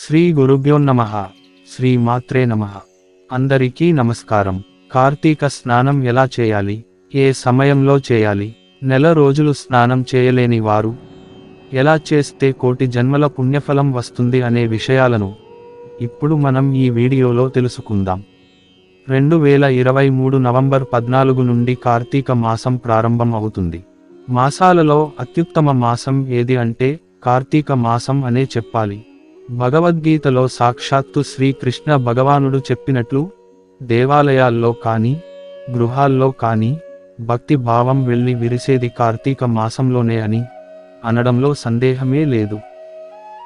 శ్రీ గురుభ్యో నమః. శ్రీ మాత్రే నమః. అందరికీ నమస్కారం. కార్తీక స్నానం ఎలా చేయాలి, ఏ సమయంలో చేయాలి, నెల రోజులు స్నానం చేయలేని వారు ఎలా చేస్తే కోటి జన్మల పుణ్యఫలం వస్తుంది అనే విషయాలను ఇప్పుడు మనం ఈ వీడియోలో తెలుసుకుందాం. 2023 నవంబర్ 14 నుండి కార్తీక మాసం ప్రారంభం అవుతుంది. మాసాలలో అత్యుత్తమ మాసం ఏది అంటే కార్తీక మాసం అనే చెప్పాలి. భగవద్గీతలో సాక్షాత్తు శ్రీకృష్ణ భగవానుడు చెప్పినట్లు దేవాలయాల్లో కానీ గృహాల్లో కానీ భక్తి భావం వెళ్ళి విరిసేది కార్తీక మాసంలోనే అని అనడంలో సందేహమే లేదు.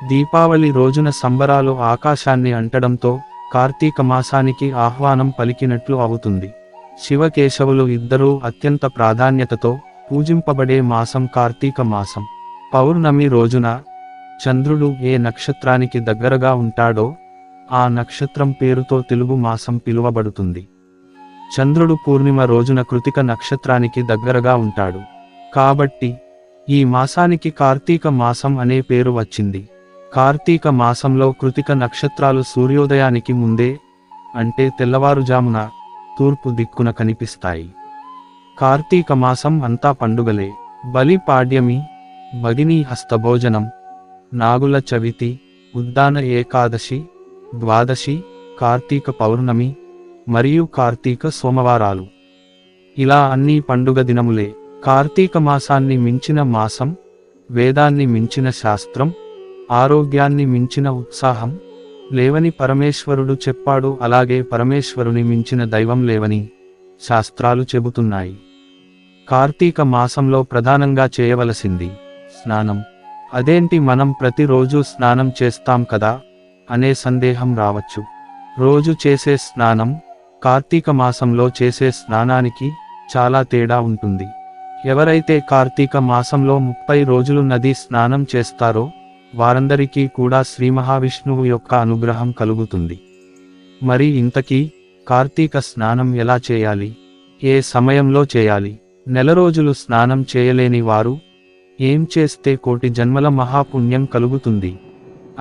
దీపావళి రోజున సంబరాలు ఆకాశాన్ని అంటడంతో కార్తీక మాసానికి ఆహ్వానం పలికినట్లు అవుతుంది. శివకేశవులు ఇద్దరూ అత్యంత ప్రాధాన్యతతో పూజింపబడే మాసం కార్తీక మాసం. పౌర్ణమి రోజున చంద్రుడు ఏ నక్షత్రానికి దగ్గరగా ఉంటాడో ఆ నక్షత్రం పేరుతో తెలుగు మాసం పిలువబడుతుంది. చంద్రుడు పూర్ణిమ రోజున కృతిక నక్షత్రానికి దగ్గరగా ఉంటాడు కాబట్టి ఈ మాసానికి కార్తీక మాసం అనే పేరు వచ్చింది. కార్తీక మాసంలో కృతిక నక్షత్రాలు సూర్యోదయానికి ముందే అంటే తెల్లవారుజామున తూర్పు దిక్కున కనిపిస్తాయి. కార్తీక మాసం అంతా పండుగలే. బలి పాడ్యమి, భగినీ హస్తభోజనం, నాగుల చవితి, ఉద్దాన ఏకాదశి, ద్వాదశి, కార్తీక పౌర్ణమి మరియు కార్తీక సోమవారాలు ఇలా అన్నీ పండుగ దినములే. కార్తీక మాసాన్ని మించిన మాసం, వేదాన్ని మించిన శాస్త్రం, ఆరోగ్యాన్ని మించిన ఉత్సాహం లేవని పరమేశ్వరుడు చెప్పాడు. అలాగే పరమేశ్వరుని మించిన దైవం లేవని శాస్త్రాలు చెబుతున్నాయి. కార్తీక మాసంలో ప్రధానంగా చేయవలసింది స్నానం. అదేంటి, మనం ప్రతిరోజు స్నానం చేస్తాం కదా అనే సందేహం రావచ్చు. రోజు చేసే స్నానం కార్తీక మాసంలో చేసే స్నానానికి చాలా తేడా ఉంటుంది. ఎవరైతే కార్తీక మాసంలో 30 రోజులు నదీ స్నానం చేస్తారో వారందరికీ కూడా శ్రీ మహావిష్ణువు యొక్క అనుగ్రహం కలుగుతుంది. మరి ఇంతకీ కార్తీక స్నానం ఎలా చేయాలి, ఏ సమయంలో చేయాలి, నెల రోజులు స్నానం చేయలేని వారు ఏం చేస్తే కోటి జన్మల మహాపుణ్యం కలుగుతుంది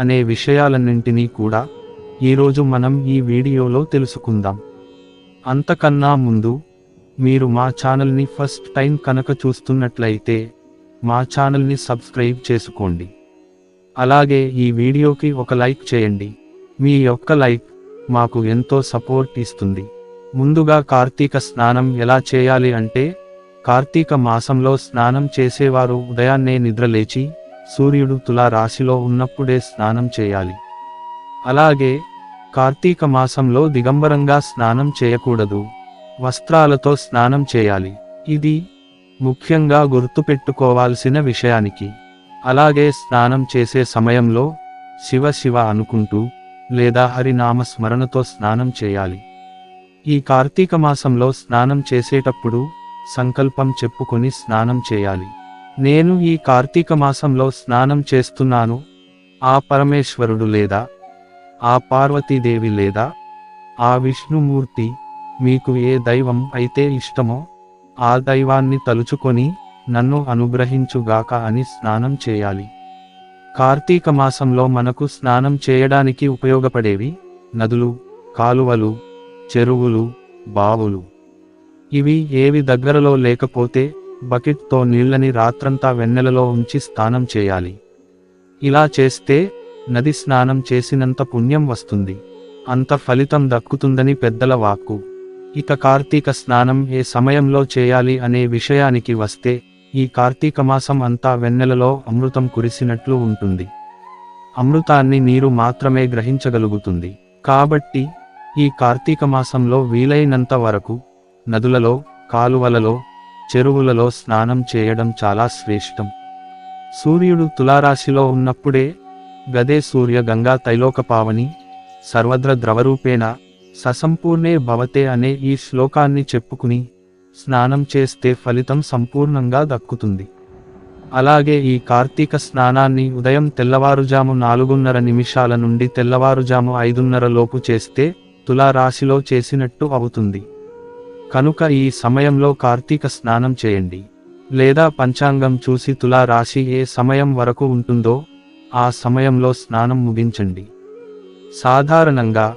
అనే విషయాలన్నింటినీ కూడా ఈరోజు మనం ఈ వీడియోలో తెలుసుకుందాం. అంతకన్నా ముందు మీరు మా ఛానల్ని ఫస్ట్ టైం కనుక చూస్తున్నట్లయితే మా ఛానల్ని సబ్స్క్రైబ్ చేసుకోండి. అలాగే ఈ వీడియోకి ఒక లైక్ చేయండి. మీ యొక్క లైక్ మాకు ఎంతో సపోర్ట్ ఇస్తుంది. ముందుగా కార్తీక స్నానం ఎలా చేయాలి అంటే కార్తీక మాసంలో స్నానం చేసేవారు ఉదయాన్నే నిద్రలేచి సూర్యుడు తులా రాశిలో ఉన్నప్పుడే స్నానం చేయాలి. అలాగే కార్తీక మాసంలో దిగంబరంగా స్నానం చేయకూడదు, వస్త్రాలతో స్నానం చేయాలి. ఇది ముఖ్యంగా గుర్తుపెట్టుకోవాల్సిన విషయానికి. అలాగే స్నానం చేసే సమయంలో శివ శివ అనుకుంటూ లేదా హరినామ స్మరణతో స్నానం చేయాలి. ఈ కార్తీక మాసంలో స్నానం చేసేటప్పుడు సంకల్పం చెప్పుకొని స్నానం చేయాలి. నేను ఈ కార్తీక మాసంలో స్నానం చేస్తున్నాను, ఆ పరమేశ్వరుడు లేదా ఆ పార్వతీదేవి లేదా ఆ విష్ణుమూర్తి మీకు ఏ దైవం అయితే ఇష్టమో ఆ దైవాన్ని తలుచుకొని నన్ను అనుగ్రహించుగాక అని స్నానం చేయాలి. కార్తీక మాసంలో మనకు స్నానం చేయడానికి ఉపయోగపడేవి నదులు, కాలువలు, చెరువులు, బావులు. ఇవి ఏవి దగ్గరలో లేకపోతే బకెట్తో నీళ్ళని రాత్రంతా వెన్నెలలో ఉంచి స్నానం చేయాలి. ఇలా చేస్తే నది స్నానం చేసినంత పుణ్యం వస్తుంది, అంత ఫలితం దక్కుతుందని పెద్దల వాక్కు. ఇక కార్తీక స్నానం ఏ సమయంలో చేయాలి అనే విషయానికి వస్తే ఈ కార్తీక మాసం అంతా వెన్నెలలో అమృతం కురిసినట్లు ఉంటుంది. అమృతాన్ని నీరు మాత్రమే గ్రహించగలుగుతుంది. కాబట్టి ఈ కార్తీక మాసంలో వీలైనంత వరకు నదులలో, కాలువలలో, చెరువులలో స్నానం చేయడం చాలా శ్రేష్టం. సూర్యుడు తులారాశిలో ఉన్నప్పుడే గదే సూర్య గంగా తైలోకపావని సర్వద్ర ద్రవరూపేణ ససంపూర్ణే భవతే అనే ఈ శ్లోకాన్ని చెప్పుకుని స్నానం చేస్తే ఫలితం సంపూర్ణంగా దక్కుతుంది. అలాగే ఈ కార్తీక స్నానాన్ని ఉదయం తెల్లవారుజాము 4:30 నుండి తెల్లవారుజాము 5:30 లోపు చేస్తే తులారాశిలో చేసినట్టు అవుతుంది. కనుక ఈ సమయంలో కార్తీక స్నానం చేయండి. లేదా పంచాంగం చూసి తులా రాశి ఏ సమయం వరకు ఉంటుందో ఆ సమయంలో స్నానం ముగించండి. సాధారణంగా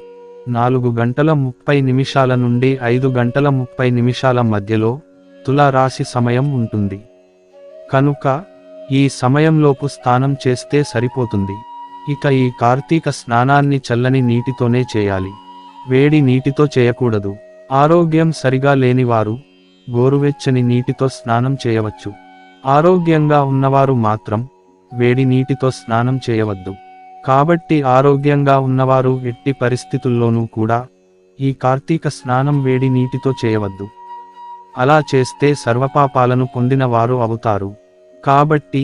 4 గంటల 30 నిమిషాల నుండి 5 గంటల 30 నిమిషాల మధ్యలో తులా రాశి సమయం ఉంటుంది. కనుక ఈ సమయంలోపు స్నానం చేస్తే సరిపోతుంది. ఇక ఈ కార్తీక స్నానాన్ని చల్లని నీటితోనే చేయాలి, వేడి నీటితో చేయకూడదు. ఆరోగ్యం సరిగా లేనివారు గోరువెచ్చని నీటితో స్నానం చేయవచ్చు. ఆరోగ్యంగా ఉన్నవారు మాత్రం వేడి నీటితో స్నానం చేయవద్దు. కాబట్టి ఆరోగ్యంగా ఉన్నవారు ఎట్టి పరిస్థితుల్లోనూ కూడా ఈ కార్తీక స్నానం వేడి నీటితో చేయవద్దు. అలా చేస్తే సర్వపాపాలను పొందిన వారు అవుతారు. కాబట్టి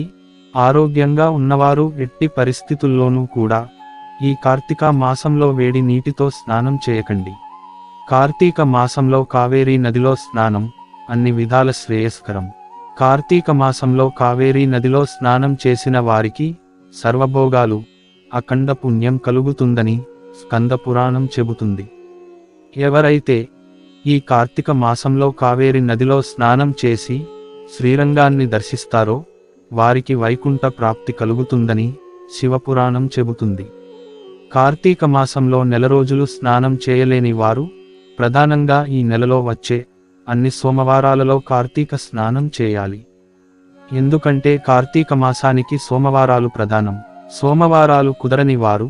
ఆరోగ్యంగా ఉన్నవారు ఎట్టి పరిస్థితుల్లోనూ కూడా ఈ కార్తీక మాసంలో వేడి నీటితో స్నానం చేయకండి. కార్తీక మాసంలో కావేరీ నదిలో స్నానం అన్ని విధాల శ్రేయస్కరం. కార్తీక మాసంలో కావేరీ నదిలో స్నానం చేసిన వారికి సర్వభోగాలు, అఖండ పుణ్యం కలుగుతుందని స్కంద పురాణం చెబుతుంది. ఎవరైతే ఈ కార్తీక మాసంలో కావేరీ నదిలో స్నానం చేసి శ్రీరంగాన్ని దర్శిస్తారో వారికి వైకుంఠ ప్రాప్తి కలుగుతుందని శివపురాణం చెబుతుంది. కార్తీక మాసంలో నెల రోజులు స్నానం చేయలేని వారు ప్రధానంగా ఈ నెలలో వచ్చే అన్ని సోమవారాలలో కార్తీక స్నానం చేయాలి. ఎందుకంటే కార్తీక మాసానికి సోమవారాలు ప్రధానం. సోమవారాలు కుదరని వారు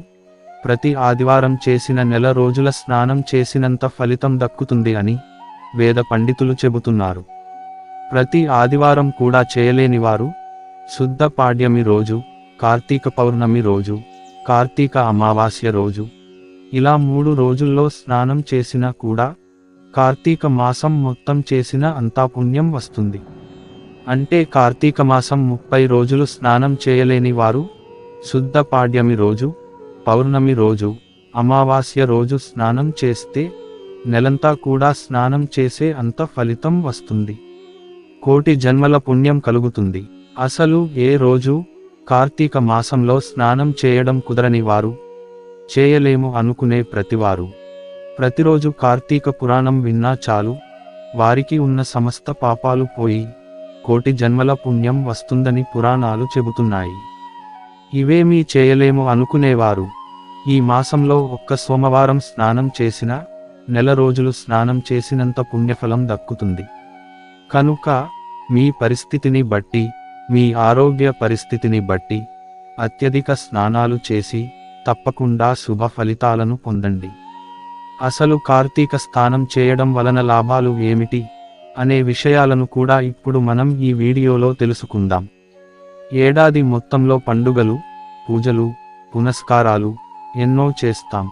ప్రతి ఆదివారం చేసిన నెల రోజుల స్నానం చేసినంత ఫలితం దక్కుతుంది అని వేద పండితులు చెబుతున్నారు. ప్రతి ఆదివారం కూడా చేయలేని వారు శుద్ధ పాడ్యమి రోజు, కార్తీక పౌర్ణమి రోజు, కార్తీక అమావాస్య రోజు ఇలా 3 రోజుల్లో స్నానం చేసినా కూడా కార్తీక మాసం మొత్తం చేసిన అంతా పుణ్యం వస్తుంది. అంటే కార్తీక మాసం 30 రోజులు స్నానం చేయలేని వారు శుద్ధ పాడ్యమి రోజు, పౌర్ణమి రోజు, అమావాస్య రోజు స్నానం చేస్తే నెలంతా కూడా స్నానం చేసే అంత ఫలితం వస్తుంది. కోటి జన్మల పుణ్యం కలుగుతుంది. అసలు ఏ రోజు కార్తీక మాసంలో స్నానం చేయడం కుదరని వారు, చేయలేము అనుకునే ప్రతివారు ప్రతిరోజు కార్తీక పురాణం విన్నా చాలు, వారికి ఉన్న సమస్త పాపాలు పోయి కోటి జన్మల పుణ్యం వస్తుందని పురాణాలు చెబుతున్నాయి. ఇవేమీ చేయలేము అనుకునేవారు ఈ మాసంలో ఒక్క సోమవారం స్నానం చేసినా నెల రోజులు స్నానం చేసినంత పుణ్యఫలం దక్కుతుంది. కనుక మీ పరిస్థితిని బట్టి, మీ ఆరోగ్య పరిస్థితిని బట్టి అత్యధిక స్నానాలు చేసి తప్పకుండా శుభ ఫలితాలను పొందండి. అసలు కార్తీక స్నానం చేయడం వలన లాభాలు ఏమిటి అనే విషయాలను కూడా ఇప్పుడు మనం ఈ వీడియోలో తెలుసుకుందాం. ఏడాది మొత్తంలో పండుగలు, పూజలు, పునస్కారాలు ఎన్నో చేస్తాం.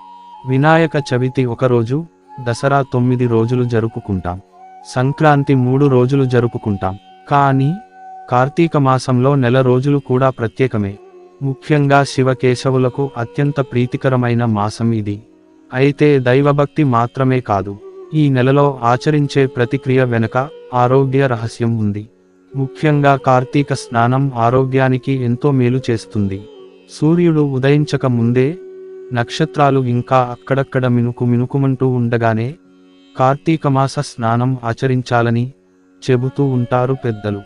వినాయక చవితి ఒకరోజు, దసరా 9 రోజులు జరుపుకుంటాం, సంక్రాంతి 3 రోజులు జరుపుకుంటాం. కానీ కార్తీక మాసంలో నెల రోజులు కూడా ప్రత్యేకమే. ముఖ్యంగా శివకేశవులకు అత్యంత ప్రీతికరమైన మాసం ఇది. అయితే దైవభక్తి మాత్రమే కాదు, ఈ నెలలో ఆచరించే ప్రతిక్రియ వెనుక ఆరోగ్య రహస్యం ఉంది. ముఖ్యంగా కార్తీక స్నానం ఆరోగ్యానికి ఎంతో మేలు చేస్తుంది. సూర్యుడు ఉదయించక ముందే, నక్షత్రాలు ఇంకా అక్కడక్కడ మినుకుమంటూ ఉండగానే కార్తీక మాస స్నానం ఆచరించాలని చెబుతూ ఉంటారు పెద్దలు.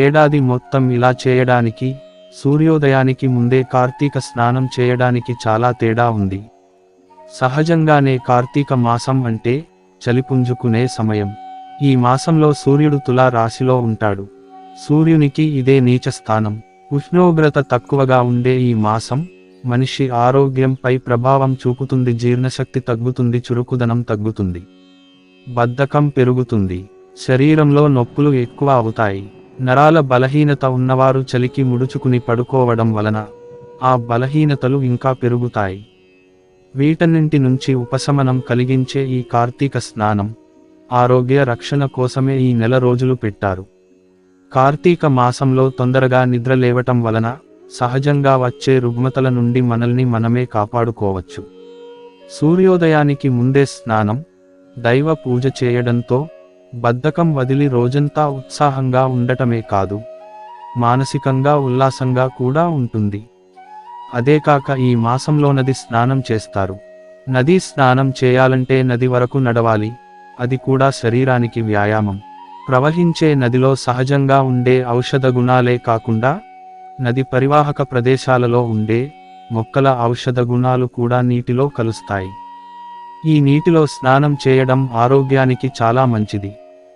ఏడాది మొత్తం ఇలా చేయడానికి, సూర్యోదయానికి ముందే కార్తీక స్నానం చేయడానికి చాలా తేడా ఉంది. సహజంగానే కార్తీక మాసం అంటే చలిపుంజుకునే సమయం. ఈ మాసంలో సూర్యుడు తులా రాశిలో ఉంటాడు. సూర్యునికి ఇదే నీచ స్థానం. ఉష్ణోగ్రత తక్కువగా ఉండే ఈ మాసం మనిషి ఆరోగ్యంపై ప్రభావం చూపుతుంది. జీర్ణశక్తి తగ్గుతుంది, చురుకుదనం తగ్గుతుంది, బద్ధకం పెరుగుతుంది, శరీరంలో నొప్పులు ఎక్కువ అవుతాయి. నరాల బలహీనత ఉన్నవారు చలికి ముడుచుకుని పడుకోవడం వలన ఆ బలహీనతలు ఇంకా పెరుగుతాయి. వీటన్నింటి నుంచి ఉపశమనం కలిగించే ఈ కార్తీక స్నానం ఆరోగ్య రక్షణ కోసమే ఈ నెల రోజులు పెట్టారు. కార్తీక మాసంలో తొందరగా నిద్ర లేవటం వలన సహజంగా వచ్చే రుగ్మతల నుండి మనల్ని మనమే కాపాడుకోవచ్చు. సూర్యోదయానికి ముందే స్నానం, దైవ పూజ చేయడంతో బద్ధకం వదిలి రోజంతా ఉత్సాహంగా ఉండటమే కాదు, మానసికంగా ఉల్లాసంగా కూడా ఉంటుంది. అదేకాక ఈ మాసంలో నది స్నానం చేస్తారు. నదీ స్నానం చేయాలంటే నది వరకు నడవాలి, అది కూడా శరీరానికి వ్యాయామం. ప్రవహించే నదిలో సహజంగా ఉండే ఔషధ గుణాలే కాకుండా నది పరివాహక ప్రదేశాలలో ఉండే మొక్కల ఔషధ గుణాలు కూడా నీటిలో కలుస్తాయి. ఈ నీటిలో స్నానం చేయడం ఆరోగ్యానికి చాలా మంచిది.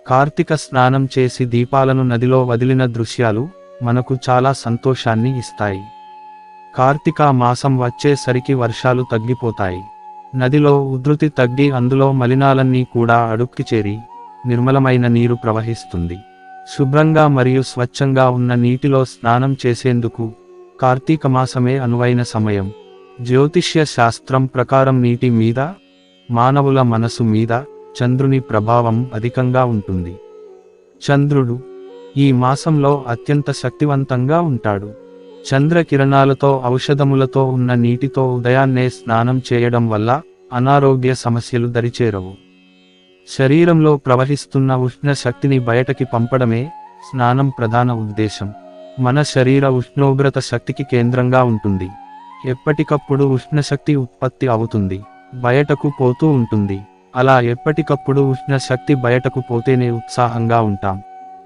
కార్తీక స్నానం చేసి దీపాలను నదిలో వదిలిన దృశ్యాలు మనకు చాలా సంతోషాన్ని ఇస్తాయి. కార్తీక మాసం వచ్చేసరికి వర్షాలు తగ్గిపోతాయి. నదిలో ఉధృతి తగ్గి అందులో మలినాలన్నీ కూడా అడుక్కి చేరి నిర్మలమైన నీరు ప్రవహిస్తుంది. శుభ్రంగా మరియు స్వచ్ఛంగా ఉన్న నీటిలో స్నానం చేసేందుకు కార్తీక మాసమే అనువైన సమయం. జ్యోతిష్య శాస్త్రం ప్రకారం నీటి మీద, మానవుల మనసు మీద చంద్రుని ప్రభావం అధికంగా ఉంటుంది. చంద్రుడు ఈ మాసంలో అత్యంత శక్తివంతంగా ఉంటాడు. చంద్రకిరణాలతో ఔషధములతో ఉన్న నీటితో ఉదయాన్నే స్నానం చేయడం వల్ల అనారోగ్య సమస్యలు దరిచేరవు. శరీరంలో ప్రవహిస్తున్న ఉష్ణ శక్తిని బయటకి పంపడమే స్నానం ప్రధాన ఉద్దేశం. మన శరీర ఉష్ణోగ్రత శక్తికి కేంద్రంగా ఉంటుంది. ఎప్పటికప్పుడు ఉష్ణశక్తి ఉత్పత్తి అవుతుంది, బయటకు పోతూ ఉంటుంది. అలా ఎప్పటికప్పుడు ఉష్ణ శక్తి బయటకు పోతేనే ఉత్సాహంగా ఉంటాం.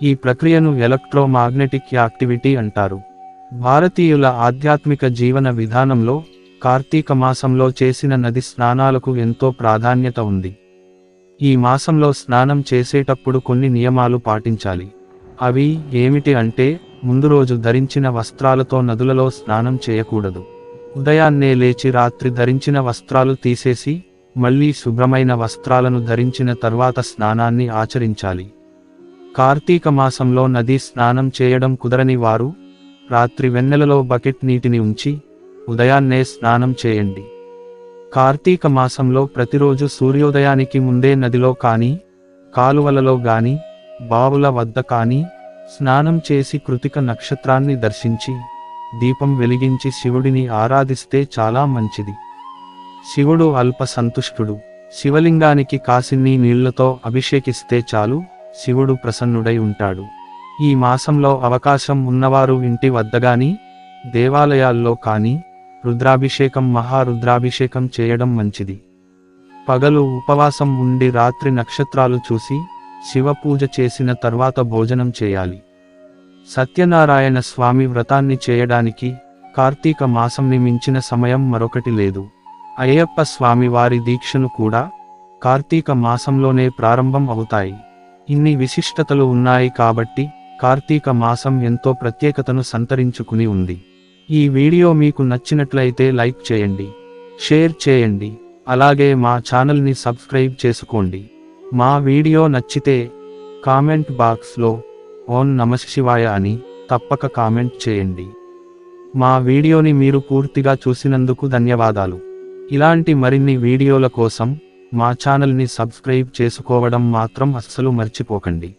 ఈ ప్రక్రియను ఎలక్ట్రోమాగ్నెటిక్ యాక్టివిటీ అంటారు. భారతీయుల ఆధ్యాత్మిక జీవన విధానంలో కార్తీక మాసంలో చేసిన నది స్నానాలకు ఎంతో ప్రాధాన్యత ఉంది. ఈ మాసంలో స్నానం చేసేటప్పుడు కొన్ని నియమాలు పాటించాలి. అవి ఏమిటి అంటే, ముందు రోజు ధరించిన వస్త్రాలతో నదులలో స్నానం చేయకూడదు. ఉదయాన్నే లేచి రాత్రి ధరించిన వస్త్రాలు తీసేసి మళ్ళీ శుభ్రమైన వస్త్రాలను ధరించిన తర్వాత స్నానాన్ని ఆచరించాలి. కార్తీక మాసంలో నదీ స్నానం చేయడం కుదరని వారు రాత్రి వెన్నెలలో బకెట్ నీటిని ఉంచి ఉదయాన్నే స్నానం చేయండి. కార్తీక మాసంలో ప్రతిరోజు సూర్యోదయానికి ముందే నదిలో కానీ, కాలువలలో గాని, బావుల వద్ద కానీ స్నానం చేసి కృతిక నక్షత్రాన్ని దర్శించి దీపం వెలిగించి శివుడిని ఆరాధిస్తే చాలా మంచిది. శివుడు అల్ప సంతుష్టుడు. శివలింగానికి కాసిన్ని నీళ్లతో అభిషేకిస్తే చాలు, శివుడు ప్రసన్నుడై ఉంటాడు. ఈ మాసంలో అవకాశం ఉన్నవారు ఇంటి వద్దగాని, దేవాలయాల్లో కానీ రుద్రాభిషేకం, మహారుద్రాభిషేకం చేయడం మంచిది. పగలు ఉపవాసం ఉండి రాత్రి నక్షత్రాలు చూసి శివ పూజ చేసిన తర్వాత భోజనం చేయాలి. సత్యనారాయణ స్వామి వ్రతాన్ని చేయడానికి కార్తీక మాసంని మించిన సమయం మరొకటి లేదు. అయ్యప్ప స్వామి వారి దీక్షను కూడా కార్తీక మాసంలోనే ప్రారంభం అవుతాయి. ఇన్ని విశిష్టతలు ఉన్నాయి కాబట్టి కార్తీక మాసం ఎంతో ప్రత్యేకతను సంతరించుకుని ఉంది. ఈ వీడియో మీకు నచ్చినట్లయితే లైక్ చేయండి, షేర్ చేయండి, అలాగే మా ఛానల్ని సబ్స్క్రైబ్ చేసుకోండి. మా వీడియో నచ్చితే కామెంట్ బాక్స్లో ఓం నమఃశివాయ అని తప్పక కామెంట్ చేయండి. మా వీడియోని మీరు పూర్తిగా చూసినందుకు ధన్యవాదాలు. ఇలాంటి మరిన్ని వీడియోల కోసం మా ఛానల్ని సబ్స్క్రైబ్ చేసుకోవడం మాత్రం అస్సలు మర్చిపోకండి.